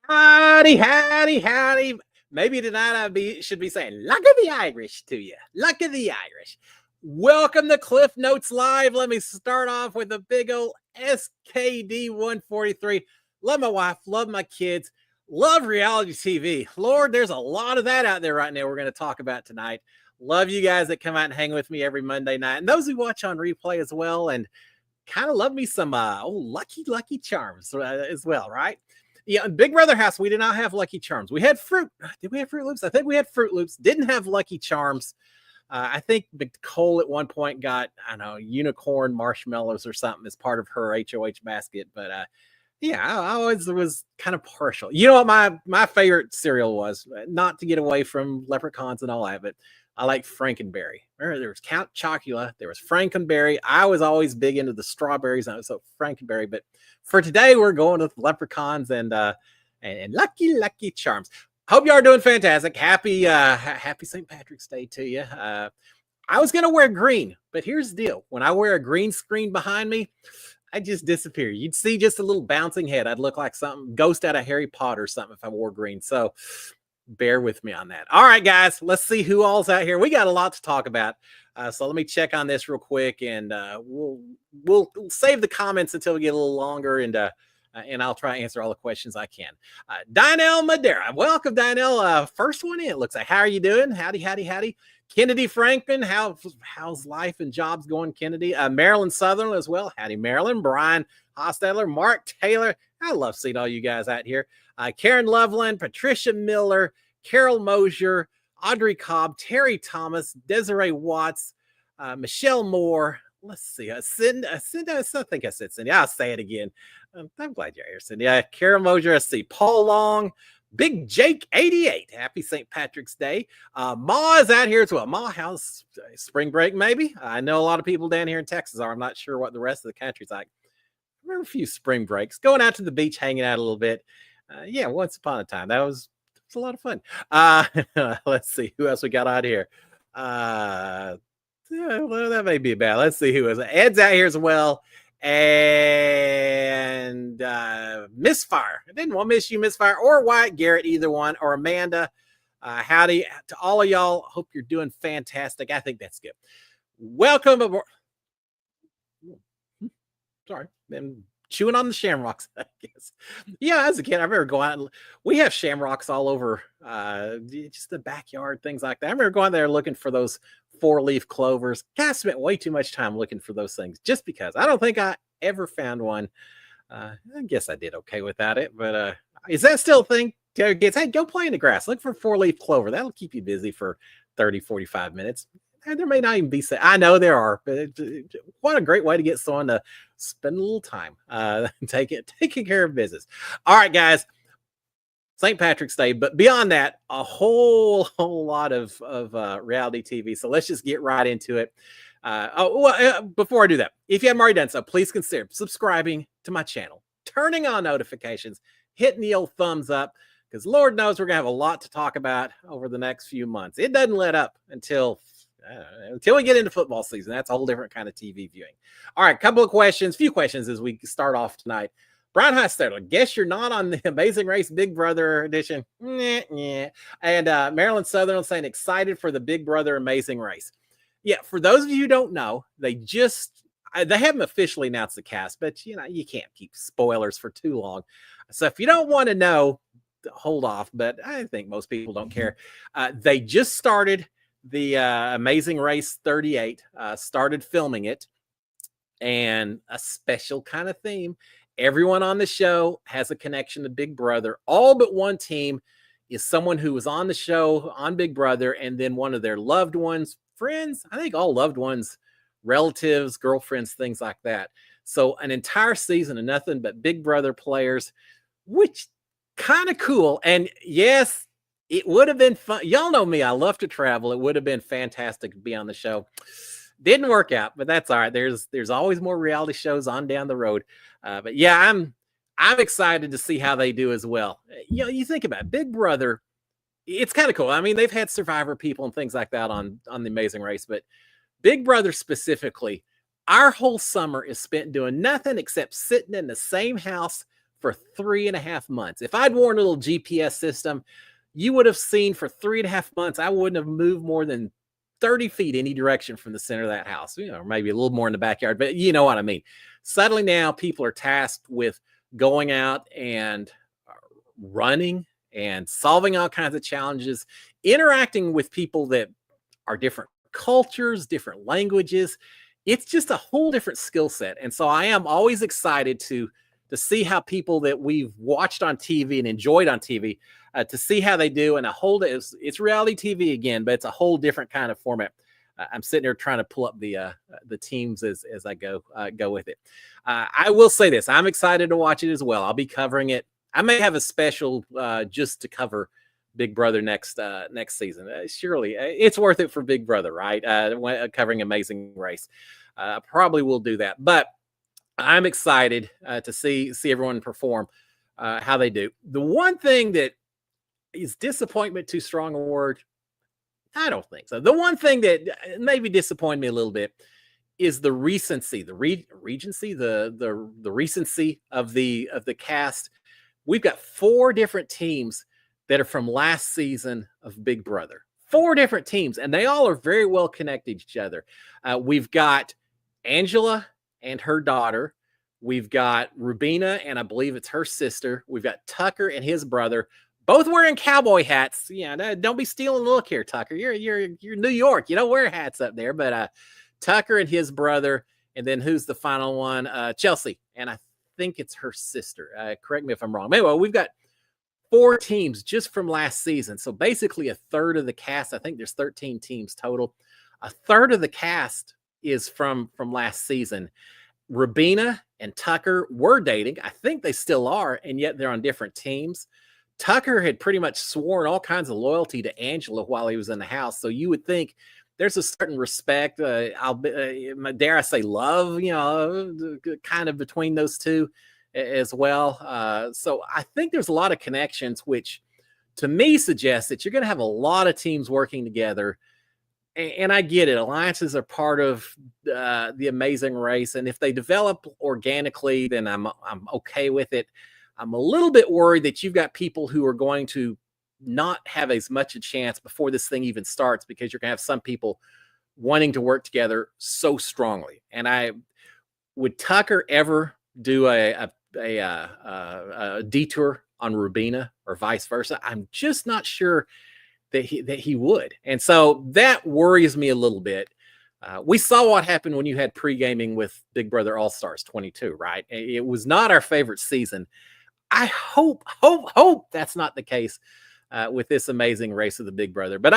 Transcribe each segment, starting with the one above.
Howdy, howdy, howdy. Maybe tonight should be saying, "Luck of the Irish" to you. Luck of the Irish. Welcome to Cliff Notes Live. Let me start off with a big old SKD 143. Love my wife, love my kids, love reality TV. Lord, there's a lot of that out there right now we're going to talk about tonight. Love you guys that come out and hang with me every Monday night, and those who watch on replay as well. And kind of love me some Lucky Charms as well, right? Yeah, in Big Brother House, we did not have Lucky Charms. We had fruit. Did we have Fruit Loops? I think we had Fruit Loops. Didn't have Lucky Charms. I think Nicole at one point got, I don't know, unicorn marshmallows or something as part of her HOH basket. But yeah, I always was kind of partial. You know what my favorite cereal was? Not to get away from leprechauns and all that, but I like Frankenberry. Remember, there was Count Chocula, there was Frankenberry. I was always big into the strawberries, so Frankenberry. But for today, we're going with leprechauns and Lucky Charms. Hope you are doing fantastic. Happy St. Patrick's Day to you. I was gonna wear green, but here's the deal: when I wear a green screen behind me, I just disappear. You'd see just a little bouncing head. I'd look like something ghost out of Harry Potter or something if I wore green. So bear with me on that. All right, guys, let's see who all's out here. We got a lot to talk about. So let me check on this real quick, and we'll save the comments until we get a little longer, and I'll try to answer all the questions I can. Dinell Madera, welcome, Dinell. First one in. Looks like, how are you doing? Howdy. Kennedy Franklin, how's life and jobs going, Kennedy? Marilyn Southern as well. Howdy, Marilyn. Brian Hostetler, Mark Taylor. I love seeing all you guys out here. Karen Loveland, Patricia Miller, Carol Mosier, Audrey Cobb, Terry Thomas, Desiree Watts, Michelle Moore. Let's see. Cindy, I think I said Cindy. I'll say it again. I'm glad you're here, Cindy. Carol Mosier. I see Paul Long, Big Jake 88. Happy St. Patrick's Day. Ma is out here as well. Ma, how's spring break? Maybe. I know a lot of people down here in Texas are. I'm not sure what the rest of the country's like. I remember a few spring breaks, going out to the beach, hanging out a little bit. Yeah, once upon a time. That was a lot of fun. Let's see who else we got out here. Yeah, well, that may be bad. Let's see who is. Ed's out here as well. And Misfire. I didn't want to miss you, Misfire, or Wyatt Garrett, either one, or Amanda. Howdy to all of y'all. Hope you're doing fantastic. I think that's good. Welcome aboard. Sorry, been chewing on the shamrocks, I guess. Yeah, as a kid, I remember going out and we have shamrocks all over just the backyard, things like that. I remember going there looking for those 4-leaf clovers. God, I spent way too much time looking for those things just because. I don't think I ever found one. I guess I did okay without it, but is that still a thing? Hey, go play in the grass. Look for 4-leaf clover. That'll keep you busy for 30, 45 minutes. There may not even be. I know there are, but what a great way to get someone to spend a little time taking care of business. All right, guys. St. Patrick's Day, but beyond that, a whole lot of reality TV. So let's just get right into it. Before I do that, if you haven't already done so, please consider subscribing to my channel, turning on notifications, hitting the old thumbs up, because Lord knows we're gonna have a lot to talk about over the next few months. It doesn't let up until we get into football season. That's a whole different kind of TV viewing. All right, few questions as we start off tonight. Brian Hostetler, guess you're not on the Amazing Race Big Brother edition. And Marilyn Southern saying excited for the Big Brother Amazing Race. Yeah, for those of you who don't know, they haven't officially announced the cast, but you can't keep spoilers for too long. So if you don't want to know, hold off. But I think most people don't care. They just started the Amazing Race 38, started filming it, and a special kind of theme. Everyone on the show has a connection to Big Brother. All but one team is someone who was on the show on Big Brother, and then one of their loved ones, friends, I think all loved ones, relatives, girlfriends, things like that. So an entire season of nothing but Big Brother players, which kind of cool. And yes, it would have been fun. Y'all know me. I love to travel. It would have been fantastic to be on the show. Didn't work out, but that's all right. There's always more reality shows on down the road. But yeah, I'm excited to see how they do as well. You think about it, Big Brother. It's kind of cool. I mean, they've had Survivor people and things like that on the Amazing Race, but Big Brother specifically, our whole summer is spent doing nothing except sitting in the same house for 3.5 months. If I'd worn a little GPS system, you would have seen for 3.5 months, I wouldn't have moved more than 30 feet any direction from the center of that house, or maybe a little more in the backyard, but you know what I mean. Suddenly now people are tasked with going out and running and solving all kinds of challenges, interacting with people that are different cultures, different languages. It's just a whole different skill set. And so I am always excited to see how people that we've watched on TV and enjoyed on TV, to see how they do. And it's reality TV again, but it's a whole different kind of format. I'm sitting there trying to pull up the teams as I go with it. I will say this: I'm excited to watch it as well. I'll be covering it. I may have a special just to cover Big Brother next season. Surely it's worth it for Big Brother, right? Covering Amazing Race. Probably will do that, but I'm excited to see everyone perform how they do. The one thing that is disappointment too strong a word? I don't think so. The one thing that maybe disappointed me a little bit is the recency, the recency of the cast. We've got 4 different teams that are from last season of Big Brother. 4 different teams, and they all are very well connected to each other. We've got Angela and her daughter. We've got Rubina, and I believe it's her sister. We've got Tucker and his brother, both wearing cowboy hats. Yeah, don't be stealing the look here, Tucker. You're New York. You don't wear hats up there. But Tucker and his brother, and then who's the final one? Chelsea, and I think it's her sister. Correct me if I'm wrong. Anyway, we've got 4 teams just from last season. So basically a third of the cast. I think there's 13 teams total. A third of the cast is from last season. Rubina and Tucker were dating. I think they still are, and yet they're on different teams. Tucker had pretty much sworn all kinds of loyalty to Angela while he was in the house. So you would think there's a certain respect, dare I say love, kind of between those two as well. So I think there's a lot of connections, which to me suggests that you're going to have a lot of teams working together. And I get it. Alliances are part of the Amazing Race. And if they develop organically, then I'm okay with it. I'm a little bit worried that you've got people who are going to not have as much a chance before this thing even starts, because you're going to have some people wanting to work together so strongly. And would Tucker ever do a detour on Rubina or vice versa? I'm just not sure that he would. And so that worries me a little bit. We saw what happened when you had pre-gaming with Big Brother All-Stars 22, right? It was not our favorite season. I hope that's not the case with this Amazing Race of the Big Brother. But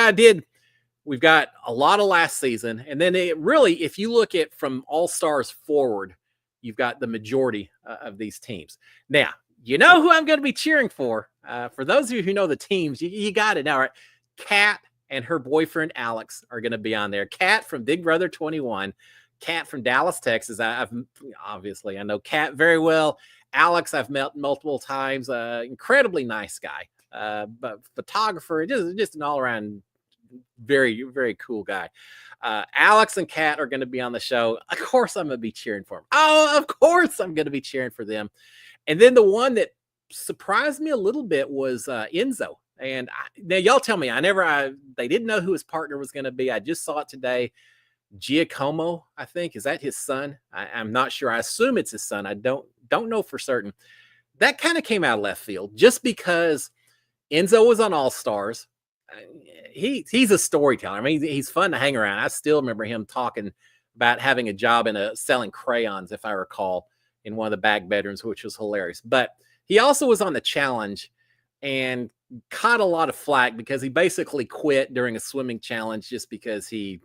we've got a lot of last season. And then if you look at from All-Stars forward, you've got the majority of these teams. Now, you know who I'm going to be cheering for. For those of you who know the teams, you got it now, right? Kat and her boyfriend, Alex, are going to be on there. Kat from Big Brother 21. Kat from Dallas, Texas. I know Kat very well. Alex, I've met multiple times. Incredibly nice guy, but photographer, just an all-around very, very cool guy. Alex and Kat are going to be on the show. Of course, I'm going to be cheering for them. Oh, of course, I'm going to be cheering for them. And then the one that surprised me a little bit was Enzo. And now y'all tell me, they didn't know who his partner was going to be. I just saw it today. Giacomo, I think, is that his son? I'm not sure. I assume it's his son. I don't know for certain. That kind of came out of left field just because Enzo was on All Stars. He's a storyteller. I mean, he's fun to hang around. I still remember him talking about having a job selling crayons, if I recall, in one of the back bedrooms, which was hilarious. But he also was on the challenge and caught a lot of flack because he basically quit during a swimming challenge just because he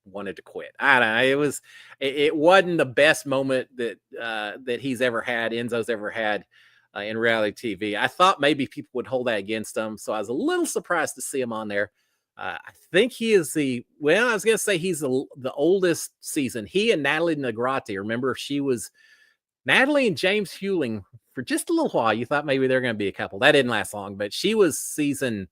wanted to quit. I don't know. It wasn't the best moment that he's ever had, Enzo's ever had in reality TV. I thought maybe people would hold that against him, so I was a little surprised to see him on there. I think he is I was going to say he's the oldest season. He and Natalie Negrati, remember, she was Natalie and James Hewling for just a little while. You thought maybe they're going to be a couple. That didn't last long, but she was season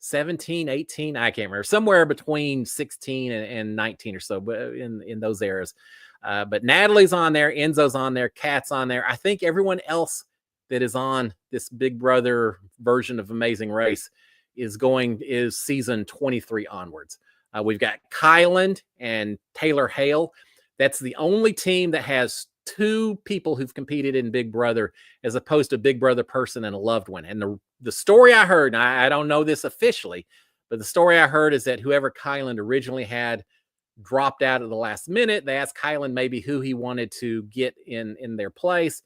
17, 18, I can't remember, somewhere between 16 and 19 or so, but in those eras. But Natalie's on there, Enzo's on there, Kat's on there. I think everyone else that is on this Big Brother version of Amazing Race is season 23 onwards. We've got Kyland and Taylor Hale. That's the only team that has two people who've competed in Big Brother, as opposed to Big Brother person and a loved one. And the story I heard, and I don't know this officially, but the story I heard is that whoever Kyland originally had dropped out at the last minute. They asked Kyland maybe who he wanted to get in their place,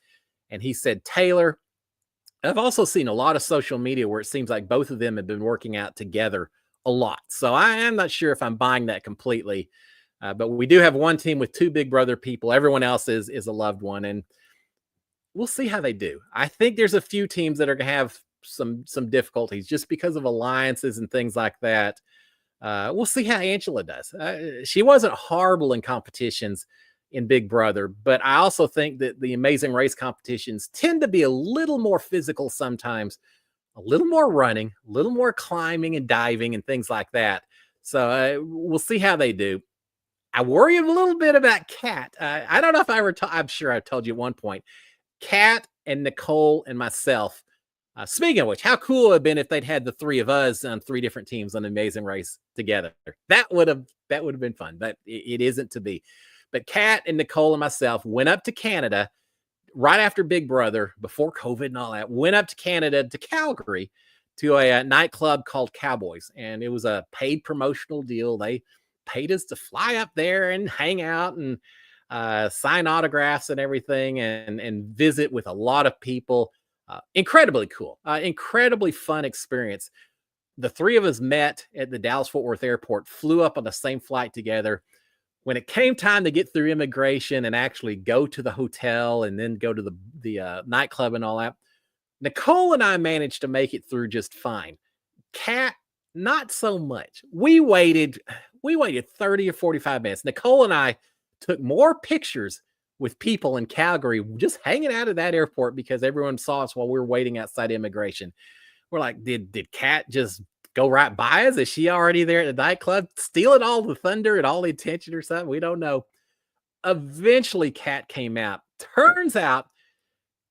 and he said Taylor. I've also seen a lot of social media where it seems like both of them have been working out together a lot. So I am not sure if I'm buying that completely. But we do have one team with two Big Brother people. Everyone else is a loved one, and we'll see how they do. I think there's a few teams that are going to have some difficulties just because of alliances and things like that. We'll see how Angela does. She wasn't horrible in competitions in Big Brother, but I also think that the Amazing Race competitions tend to be a little more physical sometimes, a little more running, a little more climbing and diving and things like that. So we'll see how they do. I worry a little bit about Kat. I don't know if I ever I'm sure I told you at one point. Kat and Nicole and myself. Speaking of which, how cool it would have been if they'd had the three of us on three different teams on the Amazing Race together. That would have been fun, but it isn't to be. But Kat and Nicole and myself went up to Canada right after Big Brother, before COVID and all that. Went up to Canada, to Calgary, to a nightclub called Cowboys, and it was a paid promotional deal. They paid us to fly up there and hang out and sign autographs and everything, and visit with a lot of people. Incredibly cool, incredibly fun experience. The three of us met at the Dallas-Fort Worth airport, flew up on the same flight together. When it came time to get through immigration and actually go to the hotel and then go to the nightclub and all that, Nicole and I managed to make it through just fine. Kat, not so much. We waited 30 or 45 minutes. Nicole and I took more pictures with people in Calgary just hanging out at that airport because everyone saw us while we were waiting outside immigration. We're like, did Kat just go right by us? Is she already there at the nightclub stealing all the thunder and all the attention or something? We don't know. Eventually, Kat came out. Turns out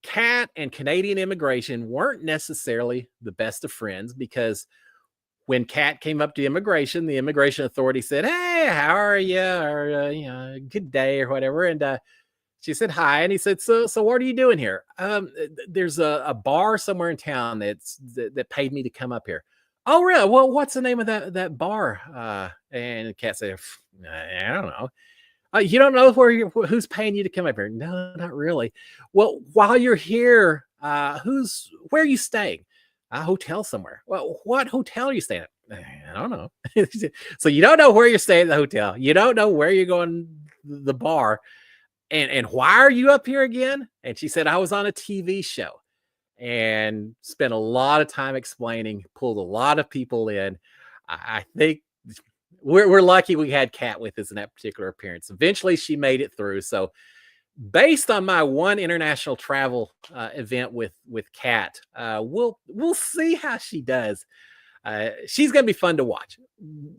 Kat and Canadian immigration weren't necessarily the best of friends, because when Kat came up to immigration, the immigration authority said, "Hey, how are you?" Or good day or whatever. And she said hi, and he said, "So what are you doing here?" There's a bar somewhere in town that paid me to come up here. "Oh, really? Well, what's the name of that bar?" And Kat said, "I don't know." "You don't know who's paying you to come up here?" "No, not really." "Well, while you're here, where are you staying?" "A hotel somewhere." "Well, what hotel are you staying at?" "I don't know." So you don't know where you're staying at the hotel. You don't know where you're going the bar. And why are you up here again? And she said, "I was on a TV show," and spent a lot of time explaining, pulled a lot of people in. I think we're lucky we had Kat with us in that particular appearance. Eventually she made it through. So based on my one international travel event with Kat, we'll see how she does. She's going to be fun to watch.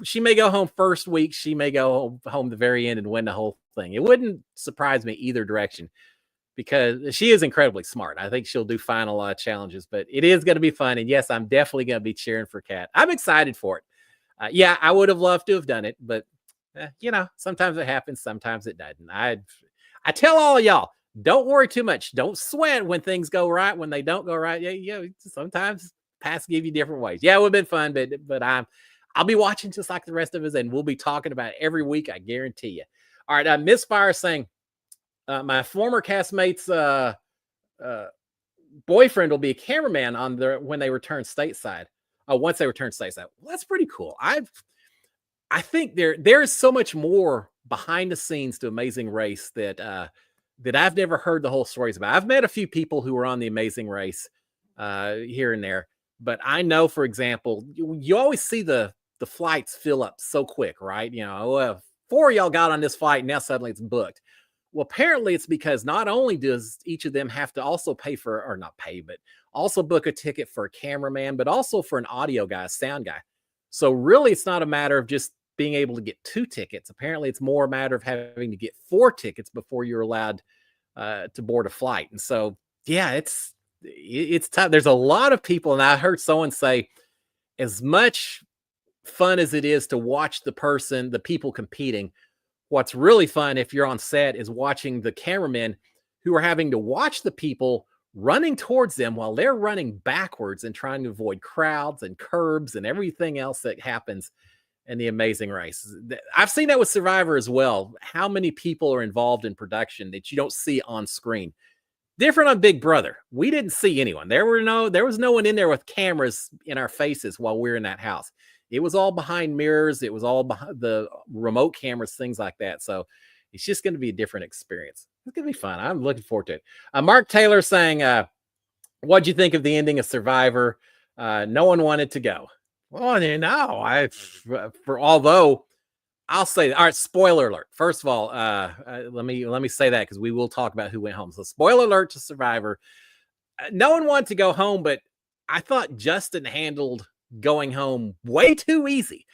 She may go home first week. She may go home the very end and win the whole thing. It wouldn't surprise me either direction, because she is incredibly smart. I think she'll do fine on a lot of challenges, but it is going to be fun. And yes, I'm definitely going to be cheering for Kat. I'm excited for it. Yeah, I would have loved to have done it, but sometimes it happens, sometimes it doesn't. I tell all of y'all, don't worry too much. Don't sweat when things go right. When they don't go right, sometimes paths give you different ways. Yeah, it would have been fun, but I'll be watching just like the rest of us, and we'll be talking about it every week, I guarantee you. All right, Misfire saying, my former castmate's boyfriend will be a cameraman when they return stateside. Once they return stateside. Well, that's pretty cool. I think there is so much more behind the scenes to Amazing Race that I've never heard the whole stories about. I've met a few people who were on the Amazing Race here and there, but I know, for example, you always see the flights fill up so quick, right? Four of y'all got on this flight, now suddenly it's booked. Well, apparently it's because not only does each of them have to also pay for, or not pay, but also book a ticket for a cameraman, but also for an audio guy, a sound guy. So really, it's not a matter of just being able to get 2 tickets. Apparently, it's more a matter of having to get 4 tickets before you're allowed to board a flight. And so, yeah, it's it's tough. There's a lot of people, and I heard someone say, as much fun as it is to watch the people competing, what's really fun if you're on set is watching the cameramen who are having to watch the people running towards them while they're running backwards and trying to avoid crowds and curbs and everything else that happens in The Amazing Race. I've seen that with Survivor as well. How many people are involved in production that you don't see on screen? Different on Big Brother. We didn't see anyone. There was no one in there with cameras in our faces while we we're in that house. It was all behind mirrors. It was all behind the remote cameras, things like that. So it's just going to be a different experience. It's going to be fun. I'm looking forward to it. Mark Taylor saying, what'd you think of the ending of Survivor? No one wanted to go. Well, although I'll say, all right, spoiler alert. First of all, let me say that because we will talk about who went home. So spoiler alert to Survivor. No one wanted to go home, but I thought Justin handled going home way too easy.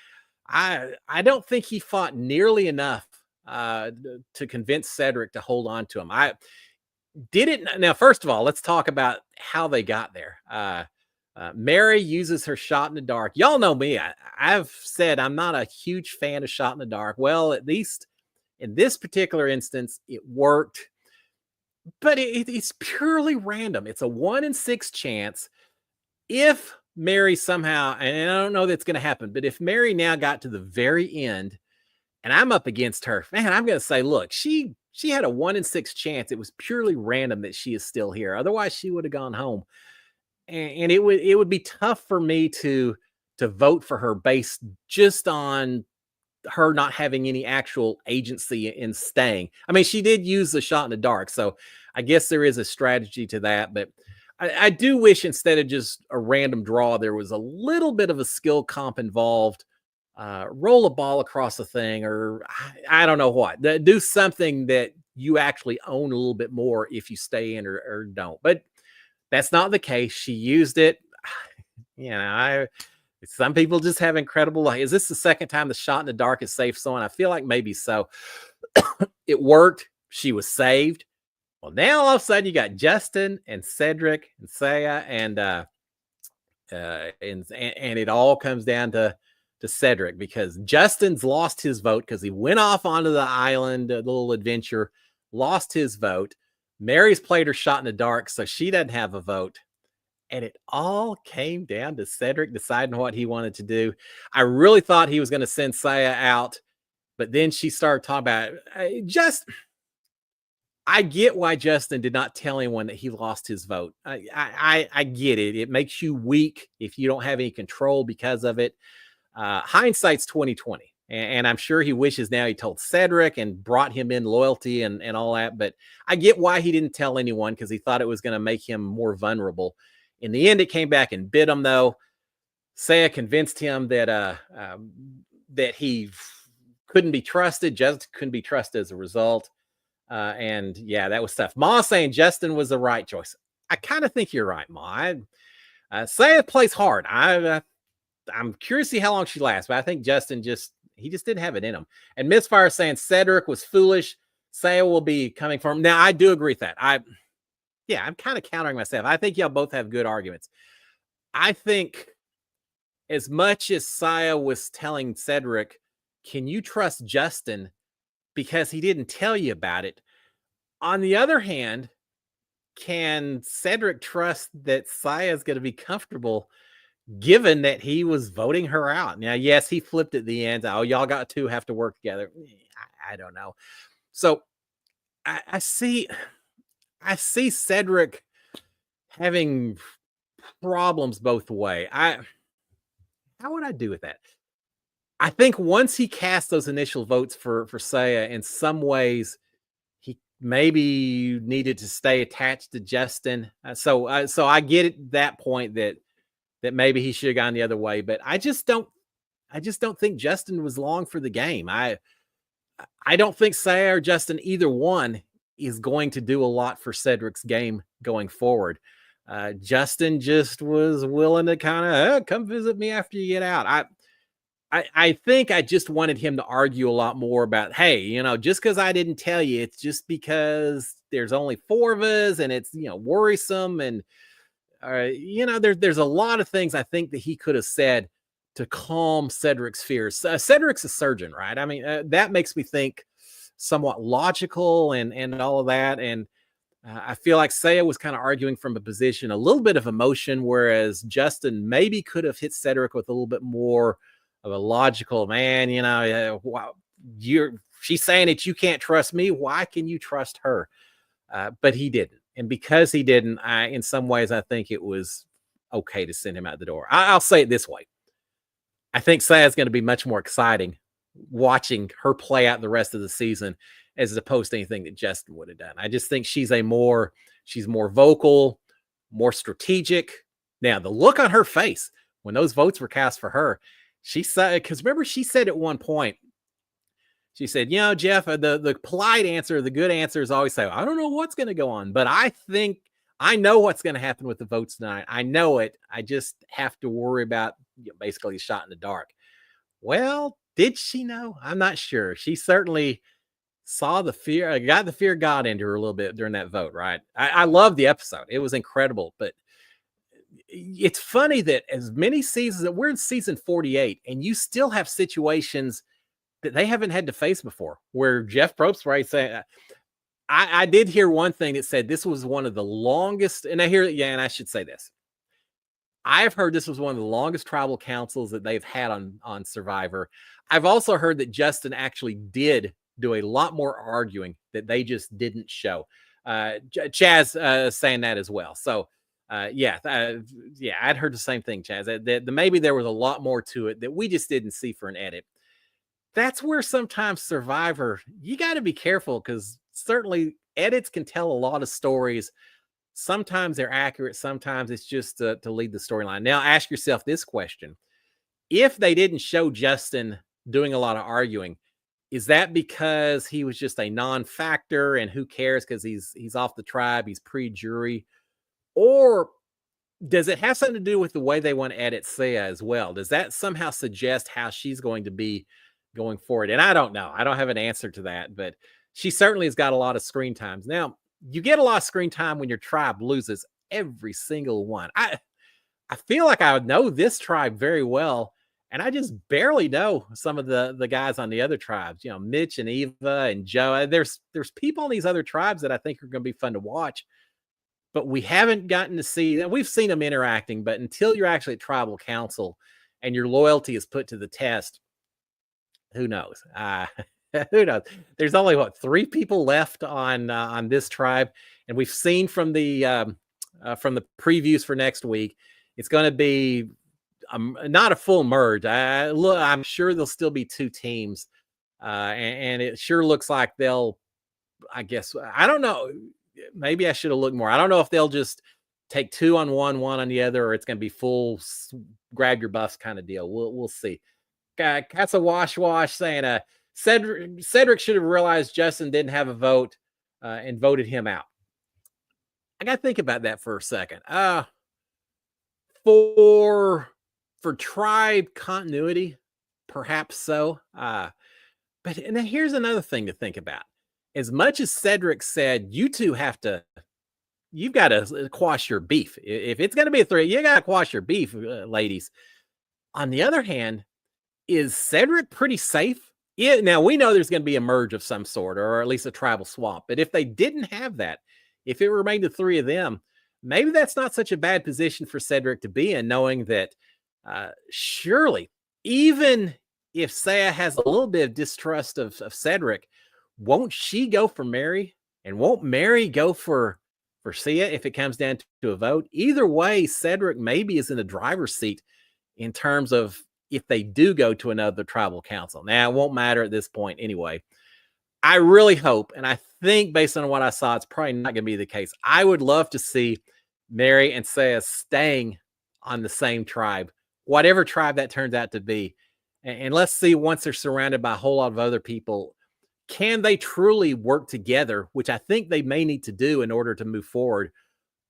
I don't think he fought nearly enough to convince Cedric to hold on to him. I didn't. Now, first of all, let's talk about how they got there. Mary uses her shot in the dark. Y'all know me. I've said I'm not a huge fan of shot in the dark. Well, at least in this particular instance, it worked. But it's purely random. It's a 1 in 6 chance. If Mary somehow, and I don't know that's going to happen, but if Mary now got to the very end and I'm up against her, man, I'm going to say, look, she had a 1 in 6 chance. It was purely random that she is still here. Otherwise, she would have gone home. And it would be tough for me to vote for her based just on her not having any actual agency in staying. I mean, she did use the shot in the dark, so I guess there is a strategy to that. But I do wish instead of just a random draw, there was a little bit of a skill comp involved. Roll a ball across the thing, or I don't know what. Do something that you actually own a little bit more if you stay in or don't. But that's not the case. She used it. Some people just have incredible luck. Is this the second time the shot in the dark has saved someone? I feel like maybe so. It worked. She was saved. Well, now all of a sudden you got Justin and Cedric and Saya and it all comes down to Cedric because Justin's lost his vote because he went off onto the island, a little adventure, lost his vote. Mary's played her shot in the dark, so she doesn't have a vote. And it all came down to Cedric deciding what he wanted to do. I really thought he was going to send Saya out, but then she started talking about I get why Justin did not tell anyone that he lost his vote. I get it. It makes you weak if you don't have any control because of it. Hindsight's 2020. And I'm sure he wishes now he told Cedric and brought him in loyalty and all that. But I get why he didn't tell anyone because he thought it was going to make him more vulnerable. In the end, it came back and bit him, though. Saya convinced him that that he couldn't be trusted, just couldn't be trusted as a result. And yeah, that was tough. Ma saying Justin was the right choice. I kind of think you're right, Ma. Saya plays hard. I'm curious to see how long she lasts, but I think Justin just didn't have it in him. And Misfire saying Cedric was foolish. Saya will be coming from him. Now, I do agree with that. I'm kind of countering myself. I think y'all both have good arguments. I think as much as Saya was telling Cedric, can you trust Justin because he didn't tell you about it? On the other hand, can Cedric trust that Saya is going to be comfortable given that he was voting her out? Now, yes, he flipped at the end. Oh, y'all got to have to work together. I don't know. So I see Cedric having problems both way. How would I do with that? I think once he cast those initial votes for Saya, in some ways, he maybe needed to stay attached to Justin. So I get it, that point that maybe he should have gone the other way, but I just don't think Justin was long for the game. I don't think Saya or Justin, either one, is going to do a lot for Cedric's game going forward. Justin just was willing to kind of come visit me after you get out. I think I just wanted him to argue a lot more about, hey, just because I didn't tell you, it's just because there's only 4 of us and it's, worrisome. And there's a lot of things I think that he could have said to calm Cedric's fears. Cedric's a surgeon, right? I mean, that makes me think somewhat logical and all of that. And I feel like Saya was kind of arguing from a position, a little bit of emotion, whereas Justin maybe could have hit Cedric with a little bit more of a logical, man, wow, she's saying that you can't trust me. Why can you trust her? But he didn't. And because he didn't, in some ways, I think it was okay to send him out the door. I'll say it this way. I think Saya is going to be much more exciting watching her play out the rest of the season as opposed to anything that Justin would have done. I just think she's more vocal, more strategic. Now, the look on her face when those votes were cast for her, she said, because remember, she said at one point, she said, Jeff, the polite answer, the good answer is always say, I don't know what's going to go on, but I think I know what's going to happen with the votes tonight. I know it. I just have to worry about basically a shot in the dark. Well, did she know? I'm not sure. She certainly saw the fear, got the fear God into her a little bit during that vote, right? I love the episode. It was incredible. But it's funny that as many seasons that we're in season 48, and you still have situations that they haven't had to face before, where Jeff Probst, right, saying, I did hear one thing that said this was one of the longest, and I should say this. I've heard this was one of the longest tribal councils that they've had on Survivor. I've also heard that Justin actually did do a lot more arguing that they just didn't show. Chaz saying that as well. So I'd heard the same thing, Chaz. That maybe there was a lot more to it that we just didn't see for an edit. That's where sometimes Survivor, you got to be careful, because certainly edits can tell a lot of stories. Sometimes they're accurate. Sometimes it's just to lead the storyline. Now, ask yourself this question. If they didn't show Justin doing a lot of arguing, is that because he was just a non-factor and who cares because he's off the tribe, he's pre-jury? Or does it have something to do with the way they want to edit Sia as well? Does that somehow suggest how she's going to be going forward? And I don't know. I don't have an answer to that, but she certainly has got a lot of screen times. Now, you get a lot of screen time when your tribe loses every single one. I feel like I know this tribe very well, and I just barely know some of the guys on the other tribes. Mitch and Eva and Joe. There's people in these other tribes that I think are going to be fun to watch, but we haven't gotten to see. We've seen them interacting, but until you're actually at tribal council and your loyalty is put to the test, who knows? Who knows? There's only 3 people left on this tribe, and we've seen from the previews for next week, it's going to be not a full merge. I'm sure there'll still be 2 teams, and it sure looks like they'll. I guess I don't know. Maybe I should have looked more. I don't know if they'll just take 2 on one on the other, or it's going to be full grab your buffs kind of deal. We'll see. Casa Wash saying Cedric should have realized Justin didn't have a vote and voted him out. I got to think about that for a second. For tribe continuity, perhaps so. But and then here's another thing to think about. As much as Cedric said, you've got to quash your beef. If it's going to be a 3, you got to quash your beef, ladies. On the other hand, is Cedric pretty safe? Yeah, now we know there's going to be a merge of some sort, or at least a tribal swap. But if they didn't have that, if it remained the 3 of them, maybe that's not such a bad position for Cedric to be in, knowing that surely, even if Saya has a little bit of distrust of Cedric, won't she go for Mary? And won't Mary go for Sia if it comes down to a vote? Either way, Cedric maybe is in the driver's seat in terms of if they do go to another tribal council. Now, it won't matter at this point anyway. I really hope, and I think based on what I saw, it's probably not going to be the case. I would love to see Mary and Saya staying on the same tribe, whatever tribe that turns out to be. And let's see, once they're surrounded by a whole lot of other people, can they truly work together, which I think they may need to do in order to move forward?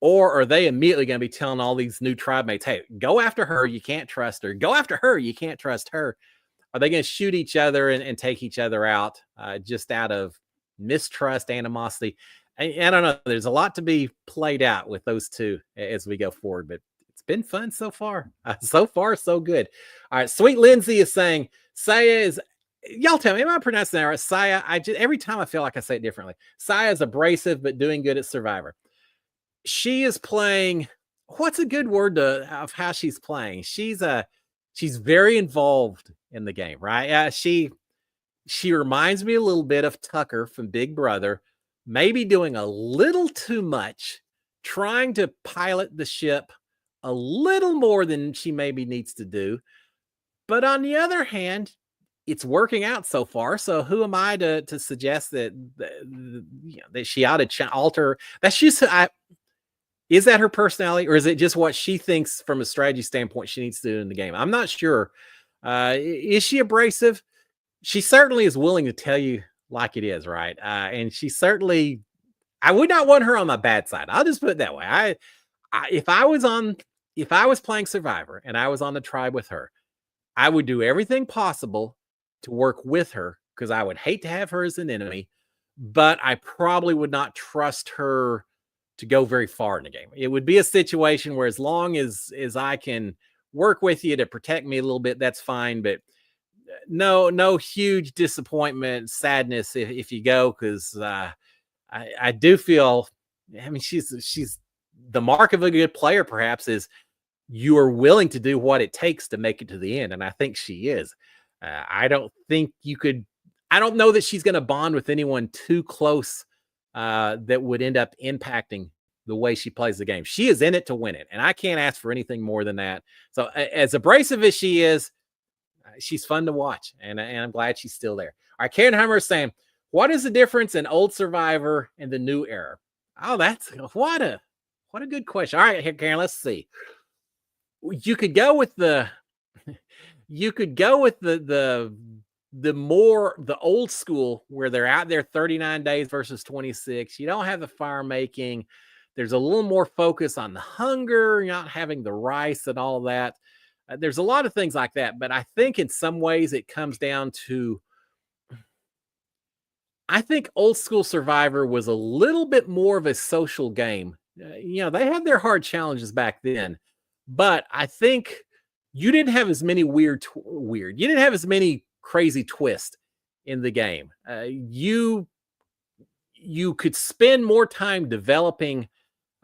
Or are they immediately going to be telling all these new tribe mates, hey, go after her, you can't trust her. Go after her, you can't trust her. Are they going to shoot each other and take each other out just out of mistrust, animosity? I don't know. There's a lot to be played out with those two as we go forward, but it's been fun so far. So far, so good. All right, Sweet Lindsay is saying Saya is. Y'all tell me, am I pronouncing that right? Saya. I just every time I feel like I say it differently. Saya is abrasive but doing good at Survivor. She is playing. What's a good word of how she's playing? She's very involved in the game, right? She reminds me a little bit of Tucker from Big Brother, maybe doing a little too much, trying to pilot the ship a little more than she maybe needs to do. But on the other hand, it's working out so far. So who am I to suggest that she ought to alter? That's just is that her personality, or is it just what she thinks from a strategy standpoint she needs to do in the game? I'm not sure. Is she abrasive? She certainly is willing to tell you like it is, right? And she certainly, I would not want her on my bad side. I'll just put it that way. If I was playing Survivor and I was on the tribe with her, I would do everything possible to work with her because I would hate to have her as an enemy, but I probably would not trust her to go very far in the game. It would be a situation where as long as I can work with you to protect me a little bit, that's fine. But no huge disappointment, sadness if you go, because I do feel. I mean, she's the mark of a good player. Perhaps is you are willing to do what it takes to make it to the end, and I think she is. I don't think you could. I don't know that she's going to bond with anyone too close that would end up impacting the way she plays the game. She is in it to win it, and I can't ask for anything more than that. So, as abrasive as she is, she's fun to watch, and I'm glad she's still there. All right, Karen Hummer is saying, what is the difference in old Survivor and the new era? Oh, that's what a good question. All right, here, Karen, let's see. You could go with the old school where they're out there 39 days versus 26. You don't have the fire making. There's a little more focus on the hunger, not having the rice and all that. There's a lot of things like that, but I think in some ways it comes down to, I think old school Survivor was a little bit more of a social game. They had their hard challenges back then, but I think you didn't have as many you didn't have as many crazy twists in the game. You could spend more time developing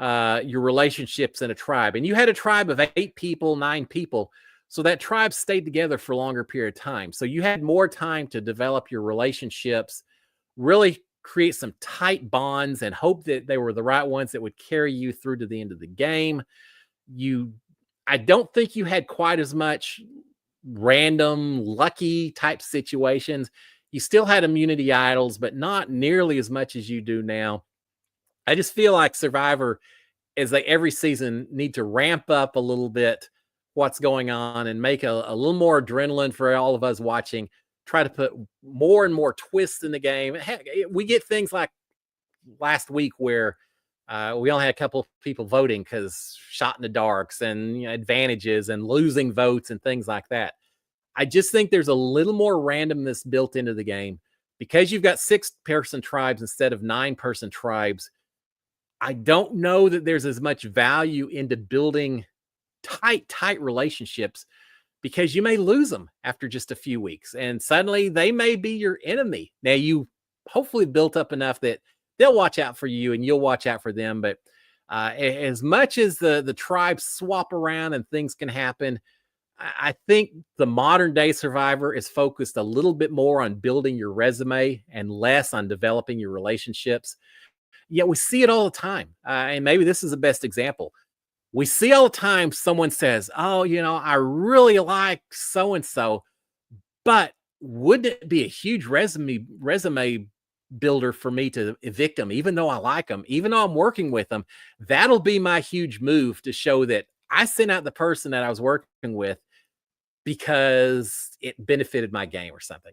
your relationships in a tribe, and you had a tribe of 8 people, 9 people, so that tribe stayed together for a longer period of time. So you had more time to develop your relationships, really create some tight bonds, and hope that they were the right ones that would carry you through to the end of the game. I don't think you had quite as much random, lucky type situations. You still had immunity idols, but not nearly as much as you do now. I just feel like Survivor, as they every season need to ramp up a little bit what's going on and make a little more adrenaline for all of us watching. Try to put more and more twists in the game. Heck, we get things like last week where we only had a couple of people voting because shot in the darks and advantages and losing votes and things like that. I just think there's a little more randomness built into the game because you've got 6-person tribes instead of 9-person tribes. I don't know that there's as much value into building tight relationships because you may lose them after just a few weeks and suddenly they may be your enemy. Now you hopefully built up enough that they'll watch out for you and you'll watch out for them. But as much as the tribes swap around and things can happen, I think the modern day Survivor is focused a little bit more on building your resume and less on developing your relationships. Yet we see it all the time. And maybe this is the best example. We see all the time someone says, oh, I really like so-and-so, but wouldn't it be a huge resume builder for me to evict them, even though I like them, even though I'm working with them? That'll be my huge move to show that I sent out the person that I was working with because it benefited my game or something.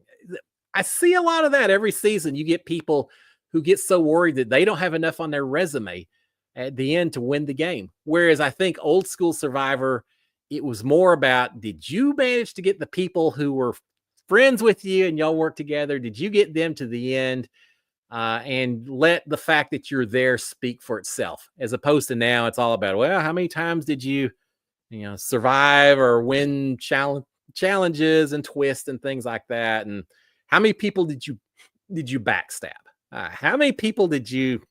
I see a lot of that every season. You get people who get so worried that they don't have enough on their resume at the end to win the game. Whereas I think old school Survivor, it was more about, did you manage to get the people who were friends with you and y'all work together? Did you get them to the end? and let the fact that you're there speak for itself, as opposed to now it's all about, well, how many times did you survive or win challenges and twists and things like that, and how many people did you backstab? How many people did you?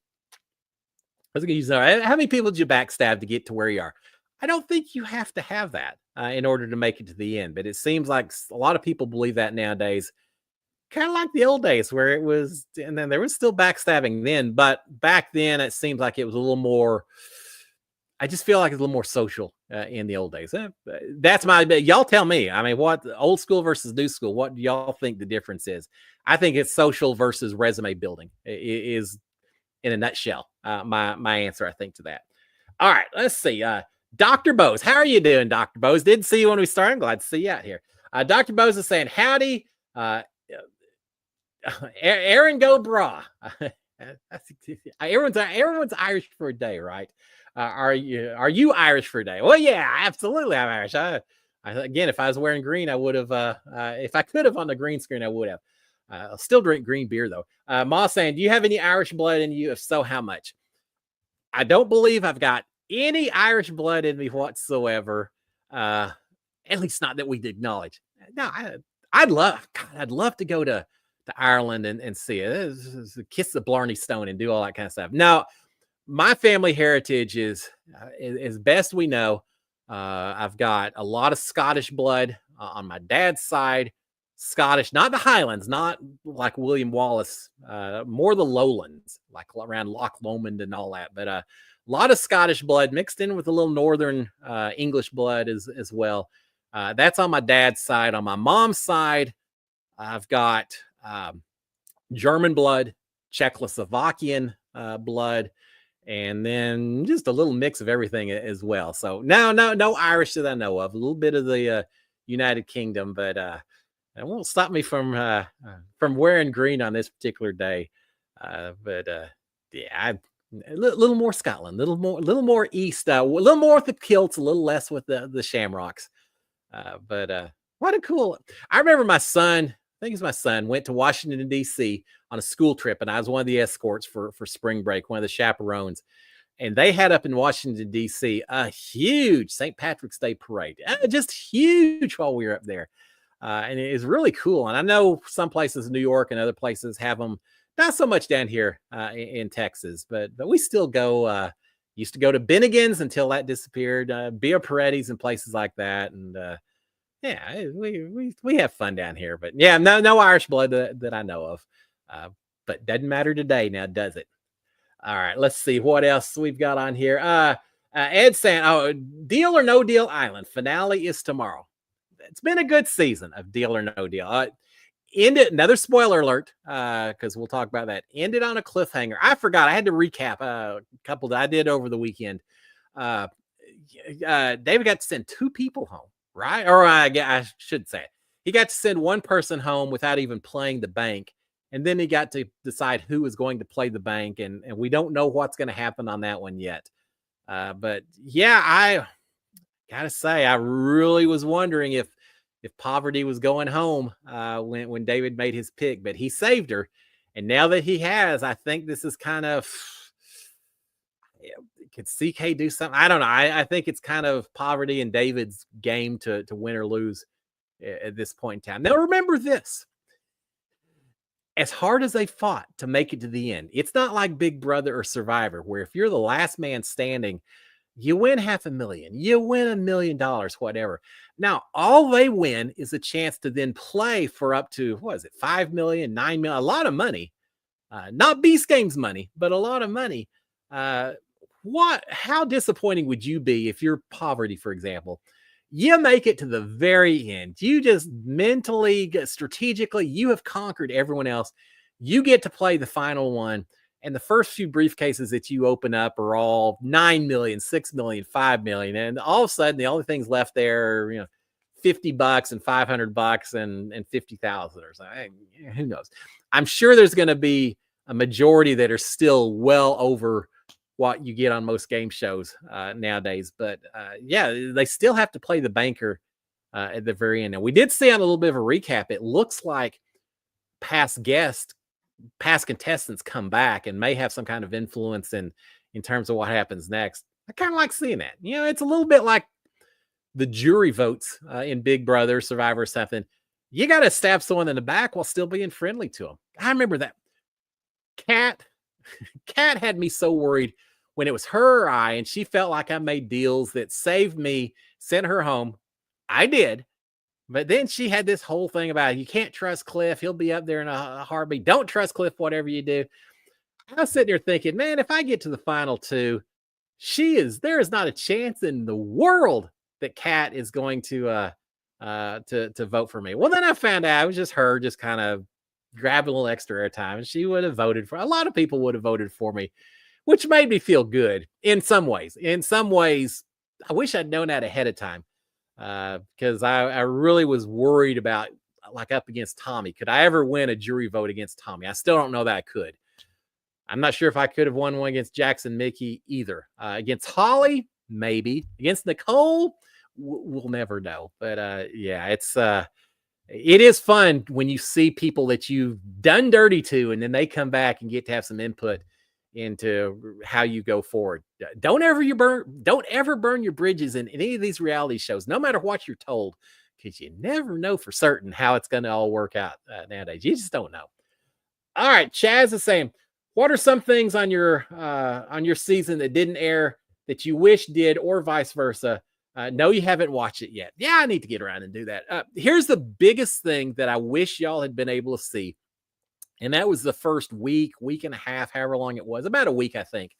I was going to use that. How many people did you backstab to get to where you are? I don't think you have to have that in order to make it to the end, but it seems like a lot of people believe that nowadays, kind of like the old days where it was, and then there was still backstabbing then, but back then it seems like it was a little more. I just feel like it's a little more social in the old days. That's y'all tell me. I mean, what old school versus new school? What do y'all think the difference is? I think it's social versus resume building is in a nutshell. My answer, I think, to that. All right, let's see. Dr. Bose, how are you doing, Dr. Bose? Didn't see you when we started. I'm glad to see you out here. Dr. Bose is saying, howdy. Aaron go bra. Everyone's Irish for a day, right? Are you Irish for a day? Well, yeah, absolutely, I'm Irish. Again, if I was wearing green, I would have. If I could have on the green screen, I would have. I'll still drink green beer though. Ma saying, do you have any Irish blood in you? If so, how much? I don't believe I've got any Irish blood in me whatsoever. At least not that we'd acknowledge. No, I'd love to go to Ireland and see it. Kiss the Blarney Stone and do all that kind of stuff. Now, my family heritage is as best we know. I've got a lot of Scottish blood on my dad's side. Scottish, not the Highlands, not like William Wallace, more the lowlands, like around Loch Lomond and all that. But a lot of Scottish blood mixed in with a little northern English blood as well. That's on my dad's side. On my mom's side, I've got German blood, Czechoslovakian blood, and then just a little mix of everything as well. So no Irish that I know of. A little bit of the United Kingdom, but it won't stop me from wearing green on this particular day. Yeah, a little more Scotland, a little more east, a little more with the kilts, a little less with the shamrocks. What a cool! I remember my son. I think it's my son went to Washington D.C. on a school trip, and I was one of the escorts for spring break, one of the chaperones. And they had up in Washington D.C. a huge St. Patrick's Day parade, just huge while we were up there. And it is really cool. And I know some places in New York and other places have them, not so much down here in Texas, but we still go. Used to go to Bennigan's until that disappeared. Beer Paretti's and places like that, and yeah, we have fun down here. But yeah, no Irish blood that I know of. But doesn't matter today now, does it? All right, let's see what else we've got on here. Ed saying, "Oh, Deal or No Deal Island finale is tomorrow." It's been a good season of Deal or No Deal. Ended, another spoiler alert, because we'll talk about that. Ended on a cliffhanger. I forgot. I had to recap a couple that I did over the weekend. David got to send 2 people home, right? Or I should say it. He got to send one person home without even playing the bank. And then he got to decide who was going to play the bank. And we don't know what's going to happen on that one yet. But yeah, I gotta say, I really was wondering if Poverty was going home when David made his pick, but he saved her. And now that he has, I think this is kind of, could CK do something? I don't know. I think it's kind of Poverty and David's game to win or lose at this point in time. Now, remember this. As hard as they fought to make it to the end, it's not like Big Brother or Survivor, where if you're the last man standing, you win $500,000, you win $1 million, whatever. Now, all they win is a chance to then play for up to, what is it, 5 million, 9 million, a lot of money. Not Beast Games money, but a lot of money. How disappointing would you be if you're Poverty, for example? You make it to the very end. You just mentally, strategically, you have conquered everyone else. You get to play the final one. And the first few briefcases that you open up are all 9 million, 6 million, 5 million. And all of a sudden, the only things left there are, $50 and $500 and 50,000 or something. Who knows? I'm sure there's going to be a majority that are still well over what you get on most game shows nowadays. But yeah, they still have to play the banker at the very end. And we did see on a little bit of a recap, it looks like past guest past contestants come back and may have some kind of influence in terms of what happens next. I kind of like seeing that. It's a little bit like the jury votes in Big Brother, Survivor, or something. You got to stab someone in the back while still being friendly to them. I remember that. Cat Cat had me so worried when it was her or I, and she felt like I made deals that saved me, sent her home. I did. But then she had this whole thing about you can't trust Cliff. He'll be up there in a heartbeat. Don't trust Cliff, whatever you do. I was sitting there thinking, man, if I get to the final two, there is not a chance in the world that Kat is going to vote for me. Well, then I found out it was just her just kind of grabbing a little extra airtime, and she would have voted for a lot of people would have voted for me, which made me feel good in some ways. In some ways, I wish I'd known that ahead of time. Because I really was worried about like up against Tommy. Could I ever win a jury vote against Tommy? I still don't know that I could. I'm not sure if I could have won one against Jackson Mickey either. Against Holly, maybe. Against Nicole, we'll never know. But yeah, it is fun when you see people that you've done dirty to, and then they come back and get to have some input into how you go forward. Don't ever burn your bridges in any of these reality shows, no matter what you're told, because you never know for certain how it's going to all work out nowadays. You just don't know. All right, Chaz is saying, what are some things on your season that didn't air that you wish did, or vice versa? No, you haven't watched it yet. Yeah, I need to get around and do that. Here's the biggest thing that I wish y'all had been able to see. And that was the first week and a half, however long it was, about a week, I think,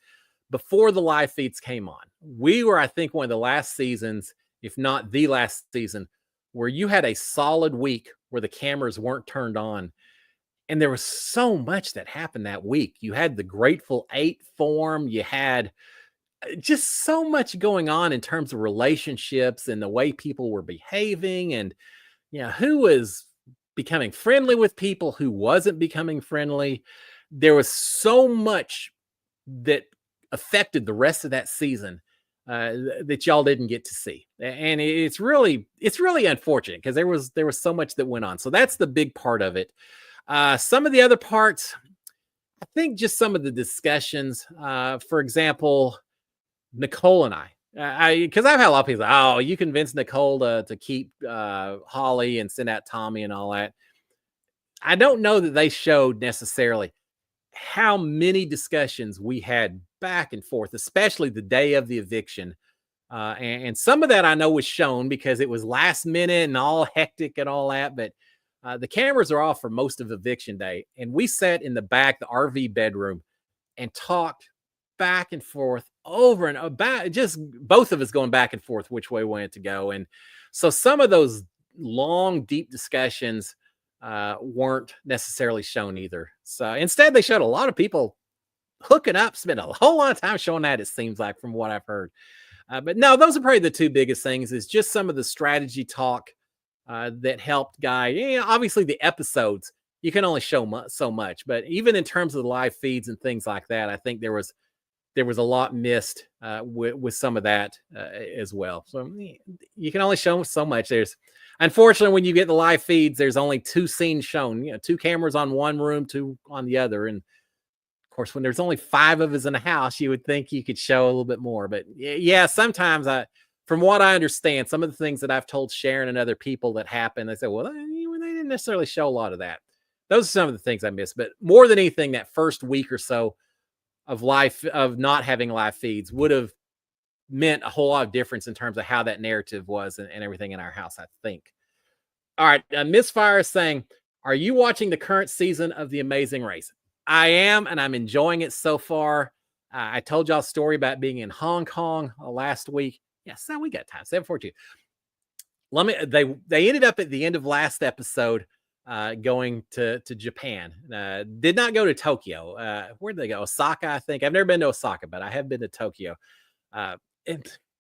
before the live feeds came on. We were, I think, one of the last seasons, if not the last season, where you had a solid week where the cameras weren't turned on. And there was so much that happened that week. You had the Grateful Eight form. You had just so much going on in terms of relationships and the way people were behaving, and who was becoming friendly with people, who wasn't becoming friendly. There was so much that affected the rest of that season that y'all didn't get to see, and it's really unfortunate because there was so much that went on. So that's the big part of it. Some of the other parts, I think, just some of the discussions. For example, Nicole and I, because I've had a lot of people say, oh, you convinced Nicole to keep Holly and send out Tommy and all that. I don't know that they showed necessarily how many discussions we had back and forth, especially the day of the eviction. And some of that I know was shown because it was last minute and all hectic and all that. But the cameras are off for most of eviction day. And we sat in the back, the RV bedroom, and talked back and forth over and about, just both of us going back and forth which way we wanted to go. And so some of those long, deep discussions weren't necessarily shown either. So instead, they showed a lot of people hooking up, spent a whole lot of time showing that, it seems like, from what I've heard. But no, those are probably the two biggest things, is just some of the strategy talk that helped guide. Obviously the episodes, you can only show so much, but even in terms of the live feeds and things like that, I think there was a lot missed with some of that as well. So you can only show so much. Unfortunately, when you get the live feeds, there's only two scenes shown, two cameras on one room, two on the other. And of course, when there's only 5 of us in a house, you would think you could show a little bit more. But yeah, sometimes from what I understand, some of the things that I've told Sharon and other people that happen, they say, well, they didn't necessarily show a lot of that. Those are some of the things I missed. But more than anything, that first week or so of not having live feeds would have meant a whole lot of difference in terms of how that narrative was and everything in our house, I think. All right. Miss Fire is saying, are you watching the current season of The Amazing Race? I am, and I'm enjoying it so far. I told y'all a story about being in Hong Kong last week. Yes, so we got time. 742. They ended up at the end of last episode going to Japan. Did not go to Tokyo. Where'd they go? Osaka, I think. I've never been to Osaka, but I have been to Tokyo. And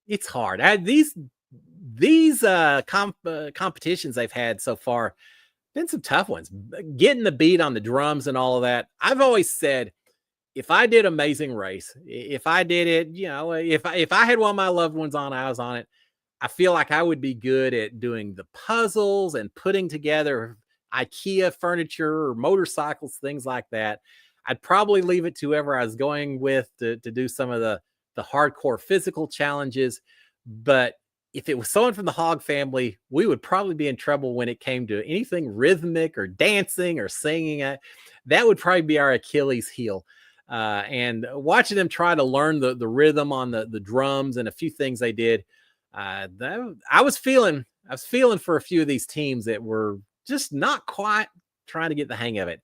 it's hard. These competitions they've had so far been some tough ones. Getting the beat on the drums and all of that. I've always said, if I did Amazing Race, if I did it, if I had one of my loved ones on, I was on it, I feel like I would be good at doing the puzzles and putting together IKEA furniture or motorcycles, things like that. I'd probably leave it to whoever I was going with to do some of the hardcore physical challenges. But if it was someone from the hog family, we would probably be in trouble when it came to anything rhythmic or dancing or singing. That would probably be our Achilles heel. And watching them try to learn the rhythm on the drums and a few things they did, I was feeling for a few of these teams that were just not quite trying to get the hang of it.